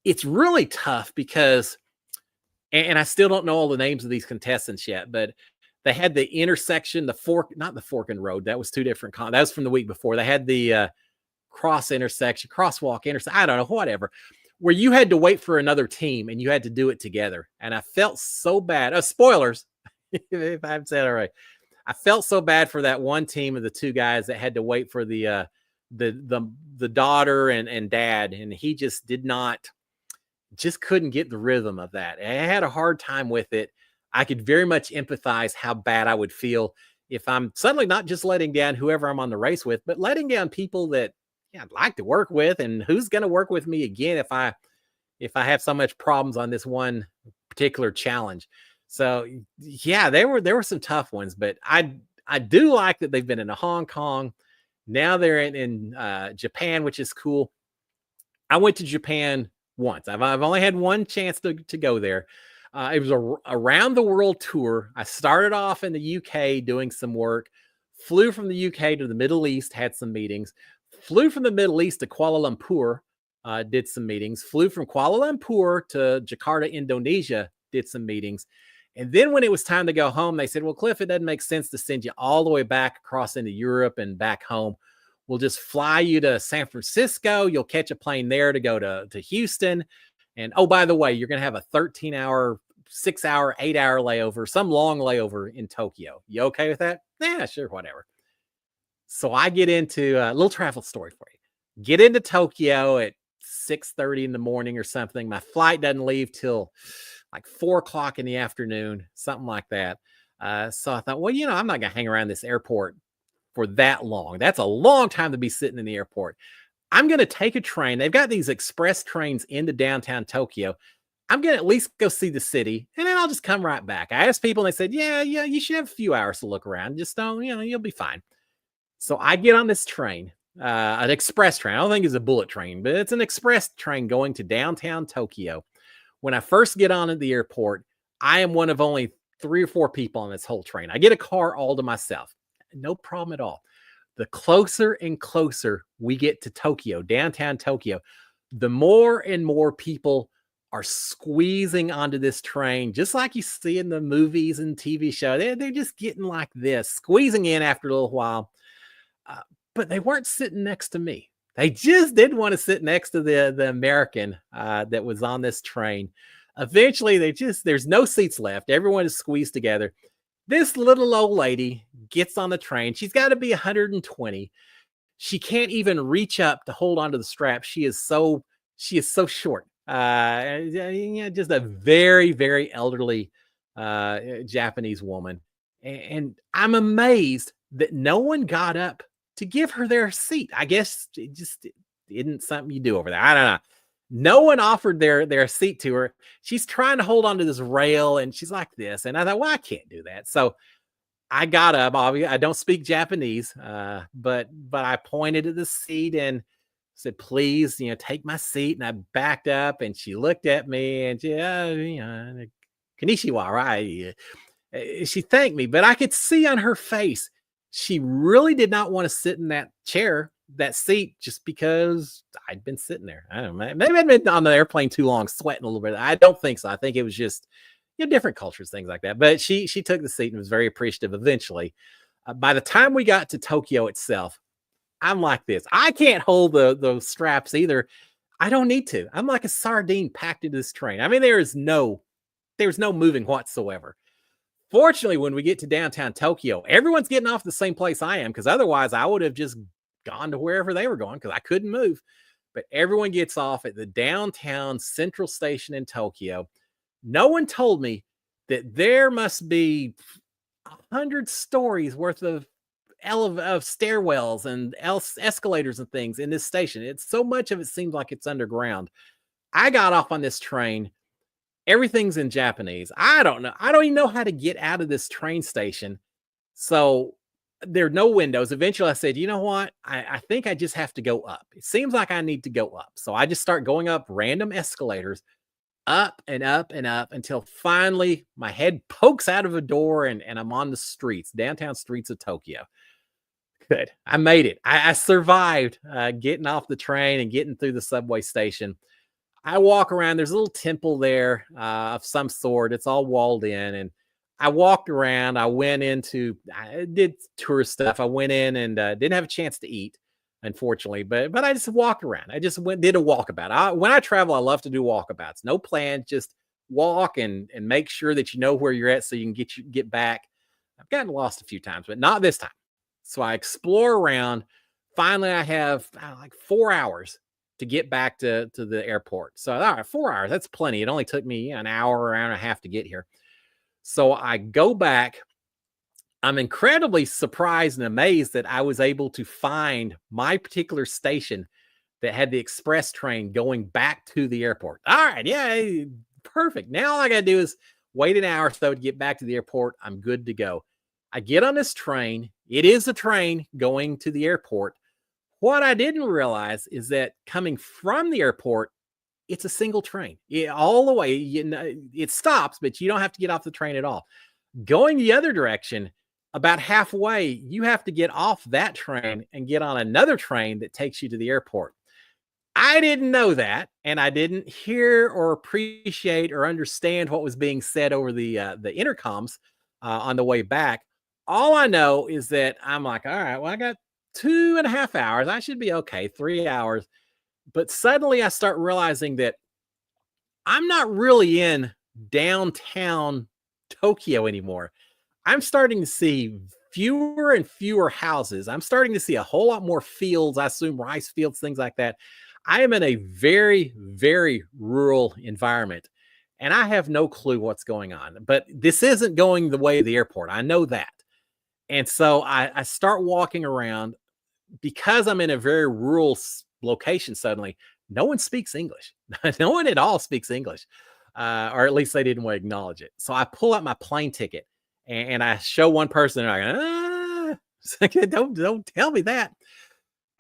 It's really tough because, and I still don't know all the names of these contestants yet, but they had the intersection, the fork, not the fork and road. That was two different. That was from the week before. They had the crosswalk intersection. I don't know, whatever, where you had to wait for another team and you had to do it together. And I felt so bad. Spoilers, if I haven't said it right. I felt so bad for that one team of the two guys that had to wait for the daughter and dad, and he just couldn't get the rhythm of that. I had a hard time with it. I could very much empathize how bad I would feel if I'm suddenly not just letting down whoever I'm on the race with, but letting down people that I'd like to work with, and who's going to work with me again if I have so much problems on this one particular challenge. So yeah, there were some tough ones, but I do like that they've been in Hong Kong. Now they're in Japan, which is cool. I went to Japan once. I've only had one chance to go there. It was a around the world tour. I started off in the UK doing some work, flew from the UK to the Middle East, had some meetings, flew from the Middle East to Kuala Lumpur, did some meetings, flew from Kuala Lumpur to Jakarta, Indonesia, did some meetings. And then when it was time to go home, they said, well, Cliff, it doesn't make sense to send you all the way back across into Europe and back home. We'll just fly you to San Francisco. You'll catch a plane there to go to Houston. And oh, by the way, you're going to have a 13-hour, 6-hour, 8-hour layover, some long layover in Tokyo. You okay with that? Yeah, sure, whatever. So I get into a little travel story for you. Get into Tokyo at 6:30 in the morning or something. My flight doesn't leave till like 4:00 in the afternoon, something like that. So I thought, well, I'm not going to hang around this airport for that long. That's a long time to be sitting in the airport. I'm going to take a train. They've got these express trains into downtown Tokyo. I'm going to at least go see the city, and then I'll just come right back. I asked people, and they said, yeah, you should have a few hours to look around. Just don't, you'll be fine. So I get on this train, an express train. I don't think it's a bullet train, but it's an express train going to downtown Tokyo. When I first get on at the airport, I am one of only 3 or 4 people on this whole train. I get a car all to myself. No problem at all. The closer and closer we get to Tokyo, downtown Tokyo, the more and more people are squeezing onto this train, just like you see in the movies and TV shows. They're just getting like this, squeezing in after a little while. But they weren't sitting next to me. They just didn't want to sit next to the American that was on this train. Eventually, there's no seats left. Everyone is squeezed together. This little old lady gets on the train. She's got to be 120. She can't even reach up to hold onto the strap. She is so short. Just a very, very elderly Japanese woman. And I'm amazed that no one got up to give her their seat. I guess it just isn't something you do over there. I don't know. No one offered their seat to her. She's trying to hold onto this rail, and she's like this. And I thought, well, I can't do that. So I got up. Obviously, I don't speak Japanese, but I pointed at the seat and said, please, take my seat. And I backed up, and she looked at me, and she, konnichiwa, right? She thanked me, but I could see on her face, she really did not want to sit in that chair, that seat, just because I'd been sitting there. I don't know. Maybe I'd been on the airplane too long, sweating a little bit. I don't think so. I think it was just different cultures, things like that. But she took the seat and was very appreciative eventually. By the time we got to Tokyo itself, I'm like this. I can't hold those straps either. I don't need to. I'm like a sardine packed into this train. I mean, there's no moving whatsoever. Fortunately, when we get to downtown Tokyo, everyone's getting off the same place I am, because otherwise I would have just gone to wherever they were going because I couldn't move. But everyone gets off at the downtown central station in Tokyo. No one told me that there must be 100 stories worth of of stairwells and escalators and things in this station. It's so much of it seems like it's underground. I got off on this train. Everything's in Japanese. I don't know. I don't even know how to get out of this train station. So there are no windows. Eventually I said, you know what? I think I just have to go up. It seems like I need to go up. So I just start going up random escalators, up and up and up until finally my head pokes out of a door and I'm on the streets, downtown streets of Tokyo. Good. I made it. I survived getting off the train and getting through the subway station. I walk around. There's a little temple there of some sort. It's all walled in. And I walked around. I did tourist stuff. I went in and didn't have a chance to eat, unfortunately, but I just walked around. I just did a walkabout. When I travel, I love to do walkabouts. No plan, just walk and make sure that you know where you're at so you can get back. I've gotten lost a few times, but not this time. So I explore around. Finally, I have like 4 hours to get back to the airport. So, all right, 4 hours, that's plenty. It only took me an hour and a half to get here. So I go back. I'm incredibly surprised and amazed that I was able to find my particular station that had the express train going back to the airport. All right, yeah, perfect. Now all I got to do is wait an hour or so to get back to the airport. I'm good to go. I get on this train. It is a train going to the airport. What I didn't realize is that coming from the airport, it's a single train. All the way, it stops, but you don't have to get off the train at all. Going the other direction, about halfway, you have to get off that train and get on another train that takes you to the airport. I didn't know that, and I didn't hear or appreciate or understand what was being said over the intercoms on the way back. All I know is that I'm like, all right, well, I got 2.5 hours. I should be okay. 3 hours. But suddenly I start realizing that I'm not really in downtown Tokyo anymore. I'm starting to see fewer and fewer houses. I'm starting to see a whole lot more fields. I assume rice fields, things like that. I am in a very, very rural environment and I have no clue what's going on. But this isn't going the way of the airport. I know that. And so I start walking around because I'm in a very rural location. Suddenly, no one speaks English. No one at all speaks English, or at least they didn't want to acknowledge it. So I pull out my plane ticket and I show one person. And I go, don't tell me that.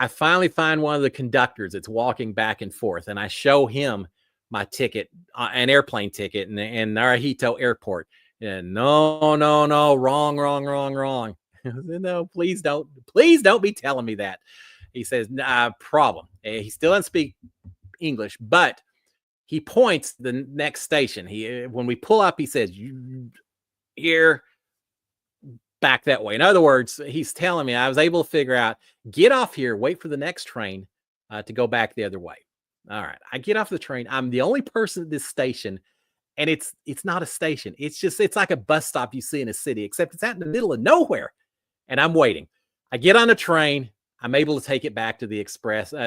I finally find one of the conductors that's walking back and forth, and I show him my ticket, an airplane ticket, in Narahito Airport. And no, wrong. No, please don't be telling me that. He says, problem. He still doesn't speak English, but he points the next station. When we pull up, he says, here, back that way. In other words, he's telling me I was able to figure out, get off here, wait for the next train to go back the other way. All right. I get off the train. I'm the only person at this station. And it's not a station. It's like a bus stop you see in a city, except it's out in the middle of nowhere. And I'm waiting. I get on a train. I'm able to take it back to the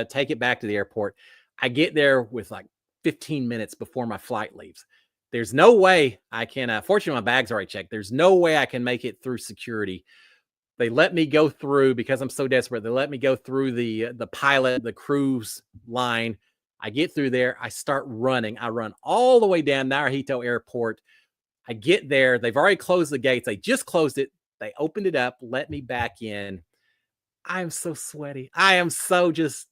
take it back to the airport. I get there with like 15 minutes before my flight leaves. There's no way I can, fortunately, my bag's already checked. There's no way I can make it through security. They let me go through because I'm so desperate. They let me go through the cruise line. I get through there. I start running. I run all the way down Narahito Airport. I get there. They've already closed the gates. They just closed it. They opened it up, let me back in. I am so sweaty. I am so just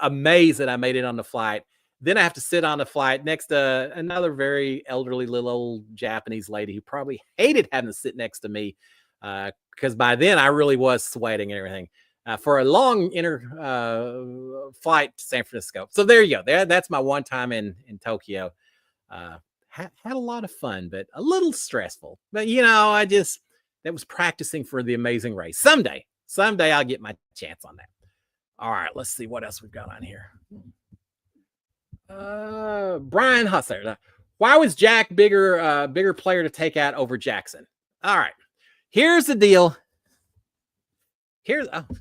amazed that I made it on the flight. Then I have to sit on the flight next to another very elderly little old Japanese lady who probably hated having to sit next to me because by then I really was sweating and everything. For a long flight to San Francisco. So there you go. That's my one time in Tokyo. Had a lot of fun, but a little stressful. But that was practicing for the amazing race. Someday I'll get my chance on that. All right, let's see what else we've got on here. Brian Hustler. Why was Jack bigger player to take out over Jackson? All right, here's the deal.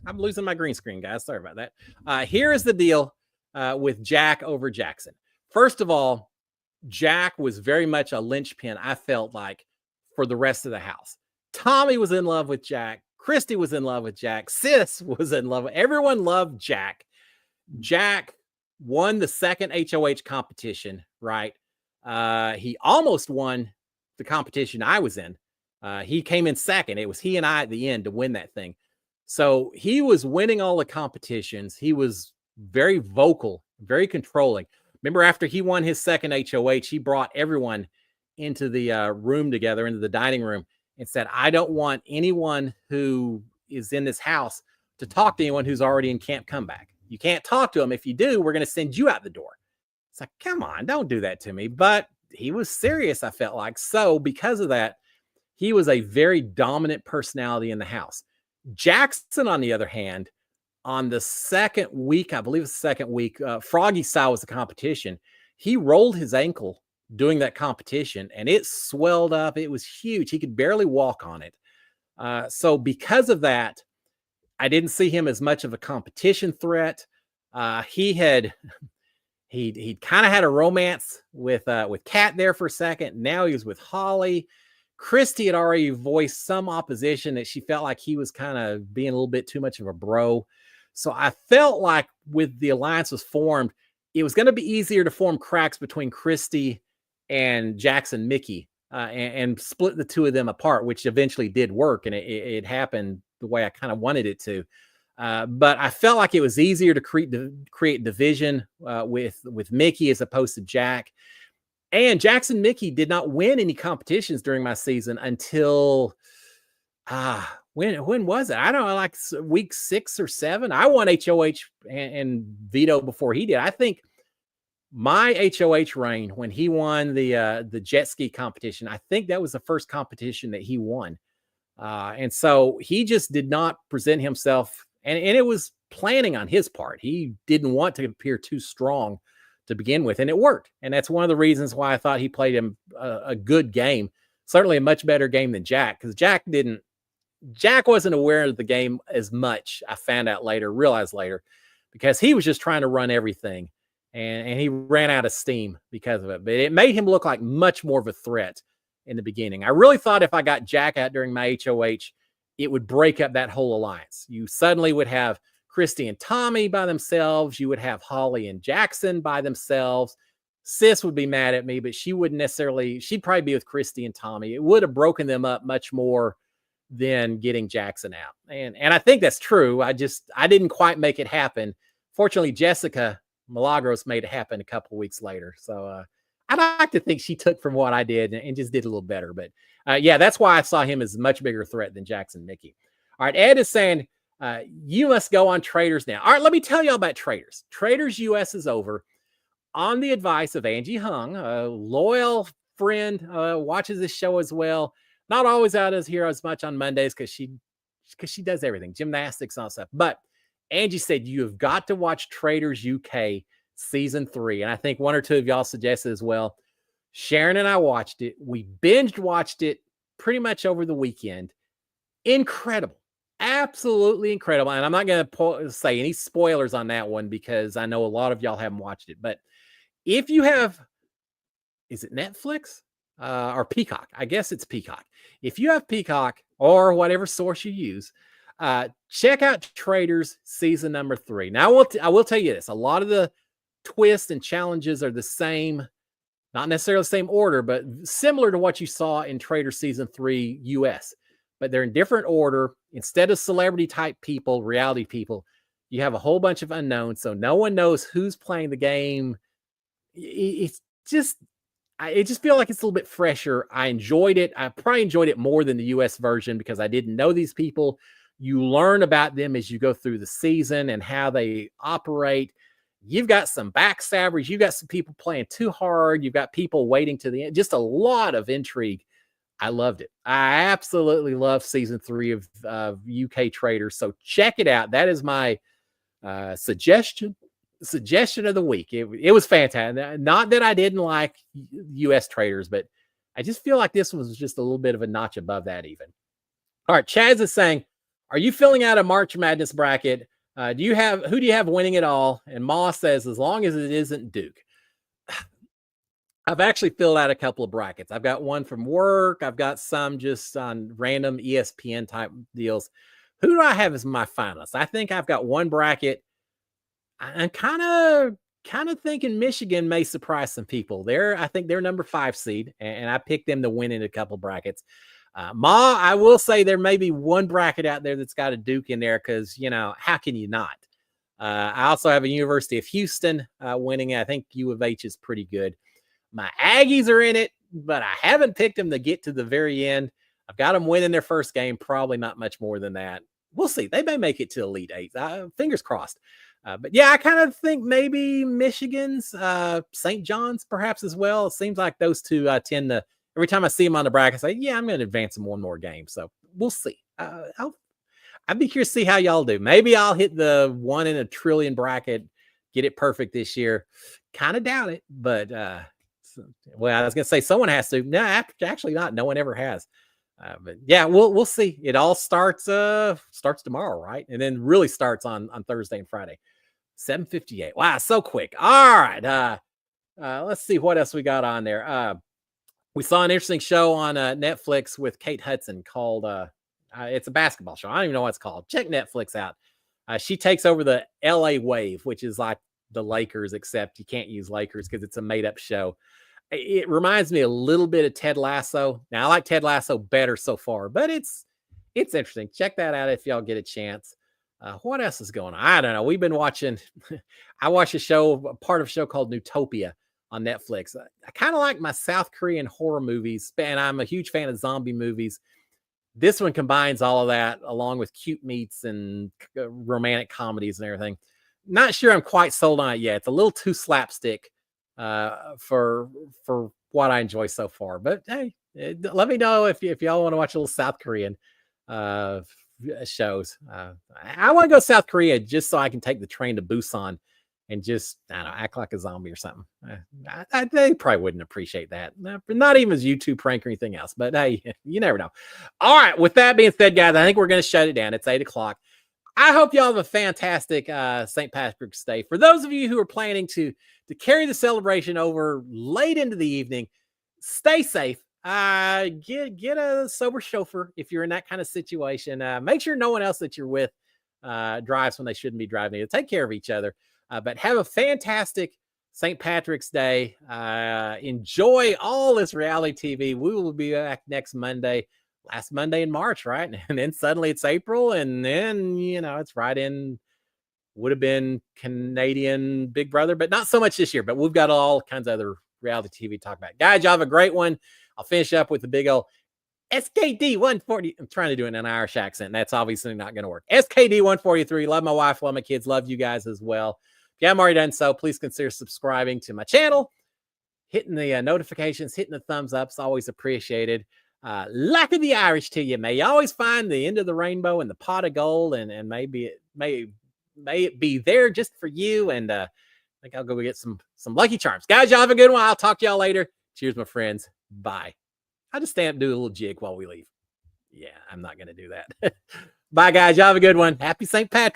I'm losing my green screen, guys. Sorry about that. Here is the deal with Jack over Jackson. First of all, Jack was very much a linchpin, I felt like, for the rest of the house. Tommy was in love with Jack. Christy was in love with Jack. Sis was in love. Everyone loved Jack. Jack won the second HOH competition, right? He almost won the competition I was in. He came in second. It was he and I at the end to win that thing. So he was winning all the competitions. He was very vocal, very controlling. Remember, after he won his second HOH, he brought everyone into the room together, into the dining room, and said, I don't want anyone who is in this house to talk to anyone who's already in Camp Comeback. You can't talk to them. If you do, we're going to send you out the door. It's like, come on, don't do that to me. But he was serious, I felt like. So because of that, he was a very dominant personality in the house. Jackson, on the other hand, on the second week, I believe it's the second week, Froggy Style was the competition. He rolled his ankle doing that competition and it swelled up. It was huge. He could barely walk on it. So because of that, I didn't see him as much of a competition threat. He'd kind of had a romance with Kat there for a second. Now he was with Holly. Christy had already voiced some opposition that she felt like he was kind of being a little bit too much of a bro. So I felt like with the alliance was formed, it was going to be easier to form cracks between Christy and Jackson Mickey and split the two of them apart, which eventually did work. And it happened the way I kind of wanted it to. But I felt like it was easier to create division with Mickey as opposed to Jack. And Jackson Mickey did not win any competitions during my season until when was it? I don't know, like week 6 or 7. I won HOH and veto before he did. I think my HOH reign when he won the jet ski competition, I think that was the first competition that he won. And so he just did not present himself, and it was planning on his part. He didn't want to appear too strong to begin with, and it worked. And that's one of the reasons why I thought he played him a good game, certainly a much better game than Jack, because Jack wasn't aware of the game as much. I realized later, because he was just trying to run everything, and he ran out of steam because of it. But it made him look like much more of a threat in the beginning. I really thought if I got Jack out during my HOH, it would break up that whole alliance. You suddenly would have Christy and Tommy by themselves. You would have Holly and Jackson by themselves. Sis would be mad at me, but she wouldn't necessarily, she'd probably be with Christy and Tommy. It would have broken them up much more than getting Jackson out. And I think that's true. I didn't quite make it happen. Fortunately, Jessica Milagros made it happen a couple of weeks later. So I'd like to think she took from what I did and just did a little better. But yeah, that's why I saw him as a much bigger threat than Jackson Mickey. All right, Ed is saying, you must go on Traitors now. All right, let me tell you about Traitors. Traitors US is over. On the advice of Angie Hung, a loyal friend, watches this show as well. Not always out as here as much on Mondays because she does everything, gymnastics and all stuff. But Angie said, you have got to watch Traitors UK season 3. And I think one or two of y'all suggested as well. Sharon and I watched it. We binged watched it pretty much over the weekend. Incredible. Absolutely incredible. And I'm not going to say any spoilers on that one because I know a lot of y'all haven't watched it. But if you have, is it Netflix or Peacock? I guess it's Peacock. If you have Peacock or whatever source you use, check out Traitors season number 3. Now, I will tell you this. A lot of the twists and challenges are the same, not necessarily the same order, but similar to what you saw in Traitors season 3 US. But they're in different order. Instead of celebrity type people, reality people, you have a whole bunch of unknowns. So no one knows who's playing the game. I just feel like it's a little bit fresher. I enjoyed it. I probably enjoyed it more than the US version because I didn't know these people. You learn about them as you go through the season and how they operate. You've got some backstabbers. You've got some people playing too hard. You've got people waiting to the end. Just a lot of intrigue. I loved it. I absolutely love season 3 of UK Traitors. So check it out. That is my suggestion of the week. It was fantastic. Not that I didn't like US Traitors, but I just feel like this was just a little bit of a notch above that even. All right, Chaz is saying, are you filling out a March Madness bracket? Who do you have winning it all? And Moss says, as long as it isn't Duke. I've actually filled out a couple of brackets. I've got one from work. I've got some just on random ESPN type deals. Who do I have as my finalist? I think I've got one bracket. I'm kind of thinking Michigan may surprise some people. I think they're number 5 seed, and I picked them to win in a couple brackets. I will say there may be one bracket out there that's got a Duke in there because, how can you not? I also have a University of Houston winning. I think U of H is pretty good. My Aggies are in it, but I haven't picked them to get to the very end. I've got them winning their first game, probably not much more than that. We'll see. They may make it to Elite Eight. Fingers crossed. But yeah, I kind of think maybe Michigan's, St. John's perhaps as well. It seems like those two tend to, every time I see them on the bracket, I say, yeah, I'm going to advance them one more game. So we'll see. I'd be curious to see how y'all do. Maybe I'll hit the 1 in a trillion bracket, get it perfect this year. Kind of doubt it, but well, I was going to say someone has to. No, actually not. No one ever has. But yeah, we'll see. It all starts tomorrow, right? And then really starts on Thursday and Friday. 7:58. Wow, so quick. All right. Let's see what else we got on there. We saw an interesting show on Netflix with Kate Hudson called it's a basketball show. I don't even know what it's called. Check Netflix out. She takes over the LA Wave, which is like the Lakers, except you can't use Lakers because it's a made-up show. It reminds me a little bit of Ted Lasso. Now, I like Ted Lasso better so far, but it's interesting. Check that out if y'all get a chance. What else is going on? I don't know. We've been watching. I watched a part of a show called Newtopia on Netflix. I kind of like my South Korean horror movies, and I'm a huge fan of zombie movies. This one combines all of that along with cute meets and romantic comedies and everything. Not sure I'm quite sold on it yet. It's a little too slapstick for what I enjoy so far. But hey, let me know if y'all want to watch a little South Korean shows. I want to go to South Korea just so I can take the train to Busan and just, I don't know, act like a zombie or something. They probably wouldn't appreciate that. Not even as YouTube prank or anything else. But hey, you never know. All right. With that being said, guys, I think we're going to shut it down. It's 8:00. I hope y'all have a fantastic St. Patrick's Day. For those of you who are planning to carry the celebration over late into the evening, stay safe. Get a sober chauffeur if you're in that kind of situation. Make sure no one else that you're with drives when they shouldn't be driving. Take care of each other. But have a fantastic St. Patrick's Day. Enjoy all this reality TV. We will be back next Monday. Last Monday in March, right? And then suddenly it's April, and then, it's right in, would have been Canadian Big Brother, but not so much this year. But we've got all kinds of other reality TV to talk about. Guys, y'all have a great one. I'll finish up with the big old SKD 140. I'm trying to do it in an Irish accent. That's obviously not going to work. SKD 143. Love my wife, love my kids, love you guys as well. If you haven't already done so, please consider subscribing to my channel, hitting the notifications, hitting the thumbs up. It's always appreciated. Luck of the Irish to you. May you always find the end of the rainbow and the pot of gold, and may it be there just for you. And I think I'll go get some Lucky Charms. Guys, y'all have a good one. I'll talk to y'all later. Cheers, my friends. Bye. I'll just stand up and do a little jig while we leave. Yeah, I'm not going to do that. Bye, guys. Y'all have a good one. Happy St. Patrick's.